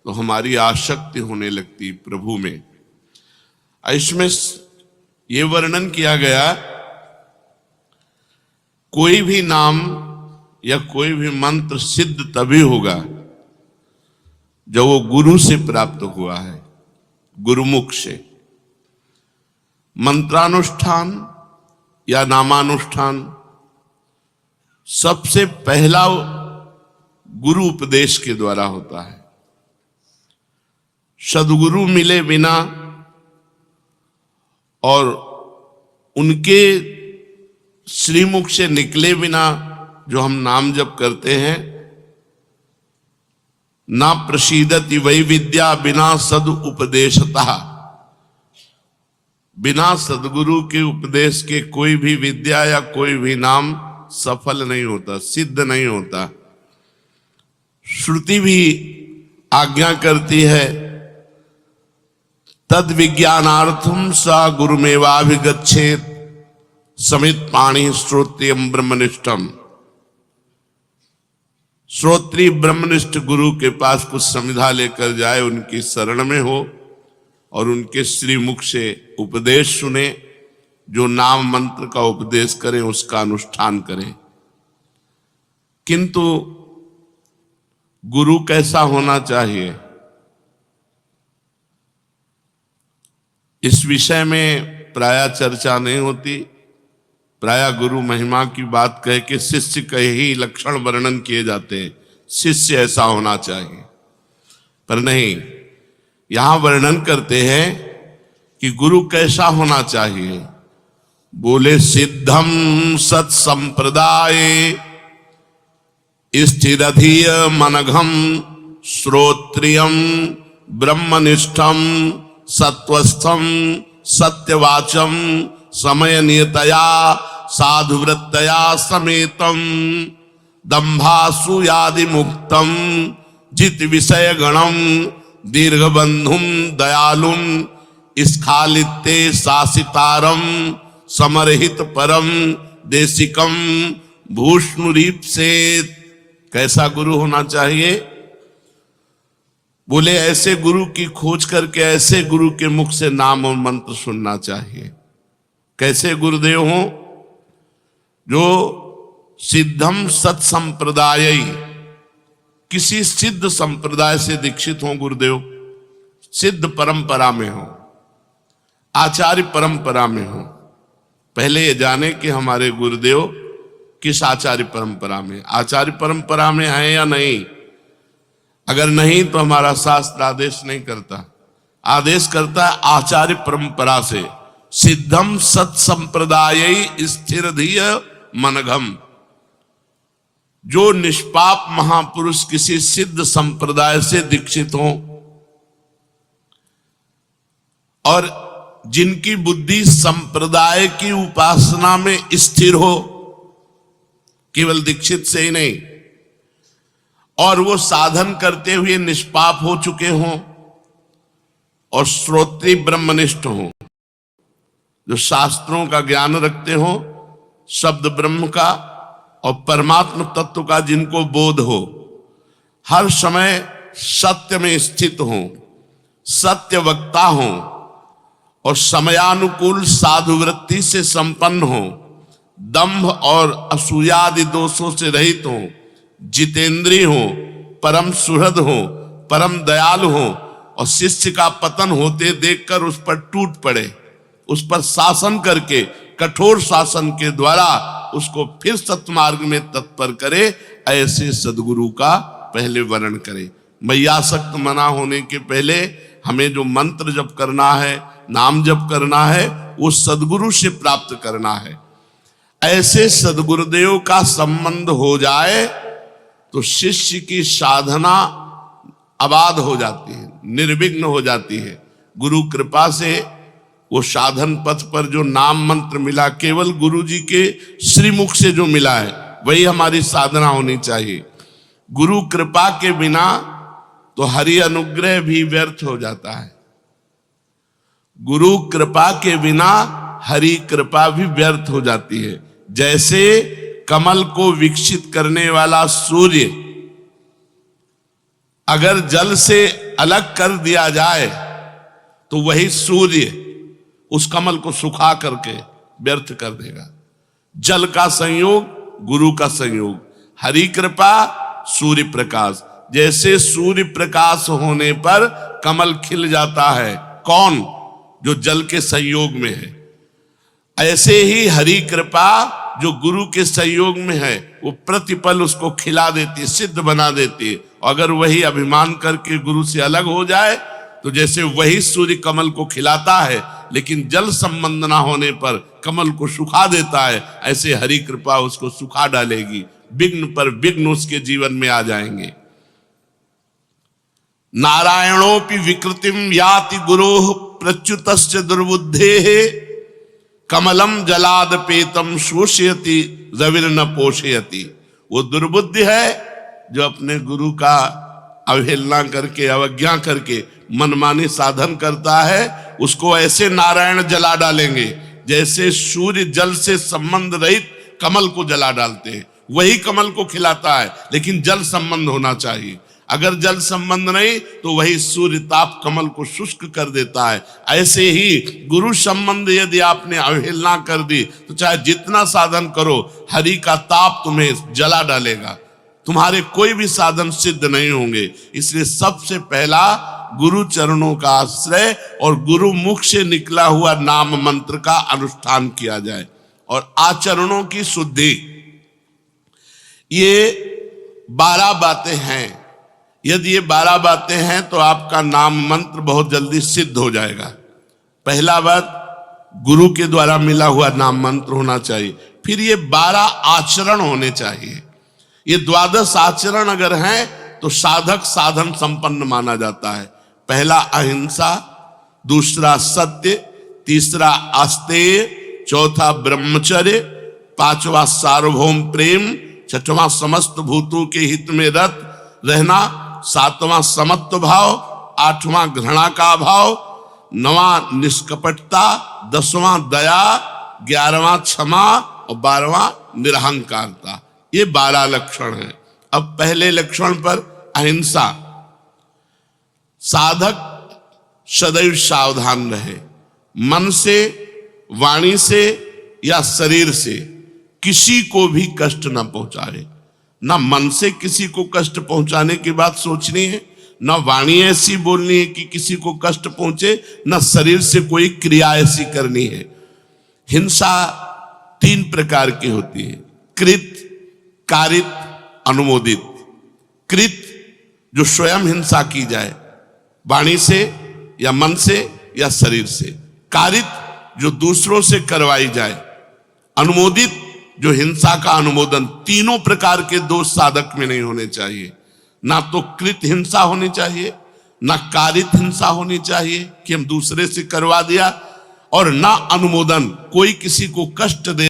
तो हमारी आसक्ति होने लगती प्रभु में। इसमें ये वर्णन किया गया, कोई भी नाम या कोई भी मंत्र सिद्ध तभी होगा जब वो गुरु से प्राप्त हुआ है, गुरुमुख से। मंत्रानुष्ठान या नामानुष्ठान सबसे पहला गुरु उपदेश के द्वारा होता है। सद्गुरु मिले बिना और उनके श्रीमुख से निकले बिना जो हम नाम जप करते हैं, ना प्रसीदति वै विद्या बिना सद उपदेशता, बिना सदगुरु के उपदेश के कोई भी विद्या या कोई भी नाम सफल नहीं होता, सिद्ध नहीं होता। श्रुति भी आज्ञा करती है, तद विज्ञानार्थम स गुरुमेवाभिगच्छेत् समित पाणी श्रोत्रियम ब्रह्मनिष्ठम। श्रोत्री ब्रह्मनिष्ठ गुरु के पास कुछ समिधा लेकर जाए, उनकी शरण में हो और उनके श्रीमुख से उपदेश सुने, जो नाम मंत्र का उपदेश करें उसका अनुष्ठान करें। किंतु गुरु कैसा होना चाहिए, इस विषय में प्रायः चर्चा नहीं होती। प्रायः गुरु महिमा की बात कह के शिष्य के ही लक्षण वर्णन किए जाते हैं, शिष्य ऐसा होना चाहिए, पर नहीं, यहां वर्णन करते हैं कि गुरु कैसा होना चाहिए। बोले सिद्धम सत संप्रदाय स्थिरधीय मनघम श्रोत्रियम ब्रह्मनिष्ठम सत्वस्थम सत्यवाचम समय नियतया साधुवृत्तया समेतम दंभासुयादि मुक्तम जित विषय गणम दीर्घबंधुम दयालुम स्खालिते शासितारम समरहित परम देशिकम भूष्णुरीप से। कैसा गुरु होना चाहिए? बोले ऐसे गुरु की खोज करके ऐसे गुरु के मुख से नाम और मंत्र सुनना चाहिए। कैसे गुरुदेव हो? जो सिद्धम सत संप्रदाय, किसी सिद्ध संप्रदाय से दीक्षित हो गुरुदेव, सिद्ध परंपरा में हो, आचार्य परंपरा में हो। पहले ये जाने कि हमारे गुरुदेव किस आचार्य परंपरा में, आचार्य परंपरा में है या नहीं। अगर नहीं तो हमारा शास्त्र आदेश नहीं करता, आदेश करता है आचार्य परंपरा से। सिद्धम सत संप्रदाय स्थिरधीय मनघम, जो निष्पाप महापुरुष किसी सिद्ध संप्रदाय से दीक्षित हो और जिनकी बुद्धि संप्रदाय की उपासना में स्थिर हो, केवल दीक्षित से ही नहीं, और वो साधन करते हुए निष्पाप हो चुके हों और श्रोत्री ब्रह्मनिष्ठ हों, जो शास्त्रों का ज्ञान रखते हो, शब्द ब्रह्म का और परमात्म तत्व का जिनको बोध हो, हर समय सत्य में स्थित हो, सत्य वक्ता हो और समयानुकूल साधुवृत्ति से संपन्न हो, दंभ और असूयादि दोषों से रहित हो, जितेंद्रिय हो, परम सुहृद हो, परम दयालु हो और शिष्य का पतन होते देखकर उस पर टूट पड़े, उस पर शासन करके कठोर शासन के द्वारा उसको फिर सत्मार्ग में तत्पर करे, ऐसे सदगुरु का पहले वर्णन करे। मैयासक्त मना होने के पहले हमें जो मंत्र जप करना है, नाम जप करना है, वो सदगुरु से प्राप्त करना है। ऐसे सदगुरुदेव का संबंध हो जाए तो शिष्य की साधना आबाद हो जाती है, निर्विघ्न हो जाती है। गुरु कृपा से वो साधन पथ पर जो नाम मंत्र मिला, केवल गुरु जी के श्रीमुख से जो मिला है, वही हमारी साधना होनी चाहिए। गुरु कृपा के बिना तो हरि अनुग्रह भी व्यर्थ हो जाता है। गुरु कृपा के बिना हरि कृपा भी व्यर्थ हो जाती है। जैसे कमल को विकसित करने वाला सूर्य अगर जल से अलग कर दिया जाए तो वही सूर्य उस कमल को सुखा करके व्यर्थ कर देगा। जल का संयोग, गुरु का संयोग, हरि कृपा, सूर्य प्रकाश। जैसे सूर्य प्रकाश होने पर कमल खिल जाता है, कौन? जो जल के संयोग में है। ऐसे ही हरि कृपा जो गुरु के संयोग में है, वो प्रतिपल उसको खिला देती है, सिद्ध बना देती है। अगर वही अभिमान करके गुरु से अलग हो जाए तो जैसे वही सूर्य कमल को खिलाता है लेकिन जल संबंध ना होने पर कमल को सुखा देता है, ऐसे हरि कृपा उसको सुखा डालेगी। विघ्न पर विघ्न उसके जीवन में आ जाएंगे। नारायणोपि विकृतिम याति गुरोः प्रच्युतस्य दुर्बुद्धेः कमलम जलादपेतम शोषयति रविर्न पोषयति। वो दुर्बुद्धि है जो अपने गुरु का अवहेलना करके, अवज्ञा करके मनमानी साधन करता है, उसको ऐसे नारायण जला डालेंगे जैसे सूर्य जल से संबंध रहित कमल को जला डालते हैं। वही कमल को खिलाता है लेकिन जल संबंध होना चाहिए। अगर जल संबंध नहीं तो वही सूर्य ताप कमल को शुष्क कर देता है। ऐसे ही गुरु संबंध यदि आपने अवहेलना कर दी तो चाहे जितना साधन करो, हरि का ताप तुम्हें जला डालेगा, तुम्हारे कोई भी साधन सिद्ध नहीं होंगे। इसलिए सबसे पहला गुरु चरणों का आश्रय और गुरु मुख से निकला हुआ नाम मंत्र का अनुष्ठान किया जाए और आचरणों की शुद्धि। ये 12 बातें हैं। यदि ये 12 बातें हैं तो आपका नाम मंत्र बहुत जल्दी सिद्ध हो जाएगा। पहला बात, गुरु के द्वारा मिला हुआ नाम मंत्र होना चाहिए। फिर ये 12 आचरण होने चाहिए। ये 12 आचरण अगर हैं तो साधक साधन संपन्न माना जाता है। पहला अहिंसा, दूसरा सत्य, तीसरा आस्तेय, चौथा ब्रह्मचर्य, पांचवा सार्वभौम प्रेम, छठवां समस्त भूतों के हित में रत रहना, सातवां समत्व भाव, आठवां घृणा का भाव, नवां निष्कपटता, 10वां दया, 11वां क्षमा और 12वां निरहंकारता। ये 12 लक्षण हैं। अब पहले लक्षण पर अहिंसा। साधक सदैव सावधान रहे, मन से, वाणी से या शरीर से किसी को भी कष्ट न पहुंचाए। ना मन से किसी को कष्ट पहुंचाने की बात सोचनी है, ना वाणी ऐसी बोलनी है कि किसी को कष्ट पहुंचे, ना शरीर से कोई क्रिया ऐसी करनी है। हिंसा 3 प्रकार की होती है, कृत, कारित, अनुमोदित। कृत जो स्वयं हिंसा की जाए, वाणी से या मन से या शरीर से। कारित जो दूसरों से करवाई जाए। अनुमोदित जो हिंसा का अनुमोदन। तीनों प्रकार के दोष साधक में नहीं होने चाहिए। ना तो कृत हिंसा होनी चाहिए, ना कारित हिंसा होनी चाहिए कि हम दूसरे से करवा दिया, और ना अनुमोदन, कोई किसी को कष्ट दे